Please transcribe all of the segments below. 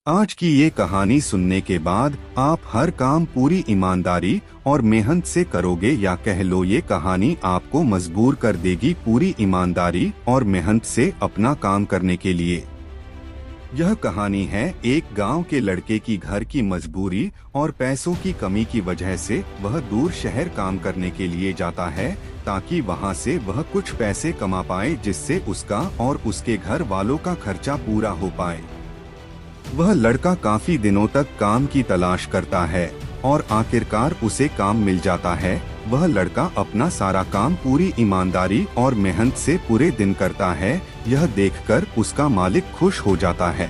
आज की ये कहानी सुनने के बाद आप हर काम पूरी ईमानदारी और मेहनत से करोगे, या कह लो ये कहानी आपको मजबूर कर देगी पूरी ईमानदारी और मेहनत से अपना काम करने के लिए। यह कहानी है एक गांव के लड़के की घर की मजबूरी और पैसों की कमी की वजह से वह दूर शहर काम करने के लिए जाता है, ताकि वहां से वह कुछ पैसे कमा पाए जिससे उसका और उसके घर वालों का खर्चा पूरा हो पाए। वह लड़का काफी दिनों तक काम की तलाश करता है और आखिरकार उसे काम मिल जाता है। वह लड़का अपना सारा काम पूरी ईमानदारी और मेहनत से पूरे दिन करता है। यह देखकर उसका मालिक खुश हो जाता है।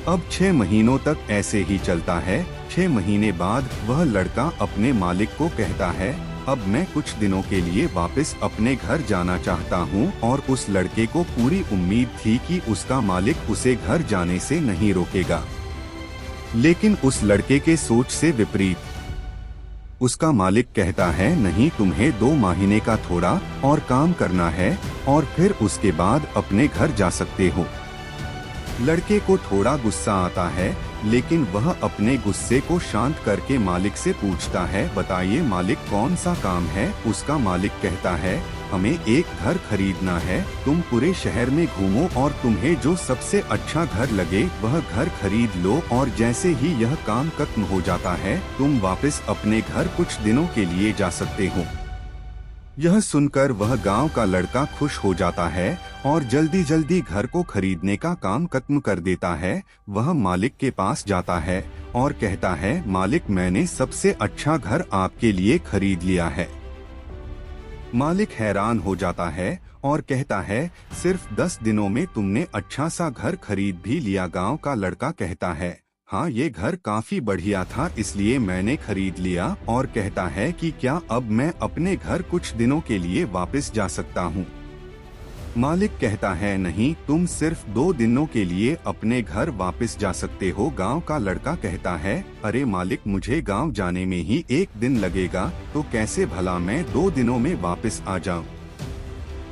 अब 6 महीनों तक ऐसे ही चलता है। 6 महीने बाद वह लड़का अपने मालिक को कहता है, अब मैं कुछ दिनों के लिए वापस अपने घर जाना चाहता हूँ। और उस लड़के को पूरी उम्मीद थी कि उसका मालिक उसे घर जाने से नहीं रोकेगा, लेकिन उस लड़के के सोच से विपरीत उसका मालिक कहता है, नहीं, तुम्हें 2 महीने का थोड़ा और काम करना है और फिर उसके बाद अपने घर जा सकते हो। लड़के को थोड़ा गुस्सा आता है, लेकिन वह अपने गुस्से को शांत करके मालिक से पूछता है, बताइए मालिक, कौन सा काम है। उसका मालिक कहता है, हमें एक घर खरीदना है। तुम पूरे शहर में घूमो और तुम्हें जो सबसे अच्छा घर लगे वह घर खरीद लो, और जैसे ही यह काम खत्म हो जाता है तुम वापस अपने घर कुछ दिनों के लिए जा सकते हो। यह सुनकर वह गांव का लड़का खुश हो जाता है और जल्दी जल्दी घर को खरीदने का काम खत्म कर देता है। वह मालिक के पास जाता है और कहता है, मालिक, मैंने सबसे अच्छा घर आपके लिए खरीद लिया है। मालिक हैरान हो जाता है और कहता है, सिर्फ 10 दिनों में तुमने अच्छा सा घर खरीद भी लिया। गांव का लड़का कहता है, हाँ, ये घर काफी बढ़िया था इसलिए मैंने खरीद लिया। और कहता है कि क्या अब मैं अपने घर कुछ दिनों के लिए वापस जा सकता हूँ। मालिक कहता है, नहीं, तुम सिर्फ 2 दिनों के लिए अपने घर वापस जा सकते हो। गांव का लड़का कहता है, अरे मालिक, मुझे गांव जाने में ही 1 दिन लगेगा, तो कैसे भला मैं 2 दिनों में वापस आ जाऊं।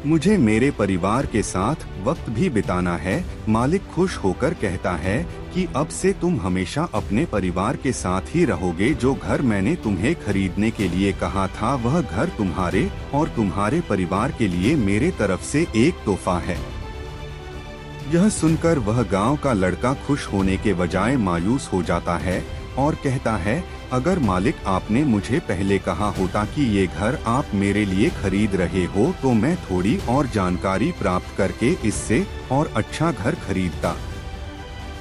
मुझे मेरे परिवार के साथ वक्त भी बिताना है। मालिक खुश होकर कहता है कि अब से तुम हमेशा अपने परिवार के साथ ही रहोगे। जो घर मैंने तुम्हें खरीदने के लिए कहा था वह घर तुम्हारे और तुम्हारे परिवार के लिए मेरे तरफ से एक तोहफा है। यह सुनकर वह गांव का लड़का खुश होने के बजाय मायूस हो जाता है और कहता है, अगर मालिक, आपने मुझे पहले कहा होता कि ये घर आप मेरे लिए खरीद रहे हो तो मैं थोड़ी और जानकारी प्राप्त करके इससे और अच्छा घर खरीदता।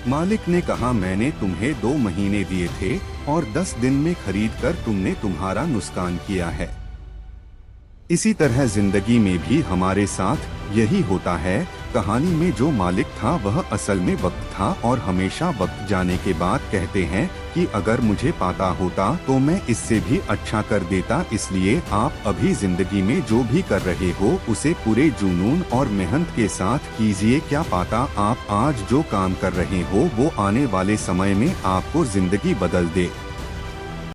मालिक ने कहा, मैंने तुम्हें 2 महीने दिए थे और 10 दिन में खरीदकर तुमने तुम्हारा नुकसान किया है। इसी तरह जिंदगी में भी हमारे साथ यही होता है। कहानी में जो मालिक था वह असल में वक्त था और हमेशा वक्त जाने के बाद कहते हैं कि अगर मुझे पता होता तो मैं इससे भी अच्छा कर देता। इसलिए आप अभी जिंदगी में जो भी कर रहे हो उसे पूरे जुनून और मेहनत के साथ कीजिए। क्या पता आप आज जो काम कर रहे हो वो आने वाले समय में आपको जिंदगी बदल दे।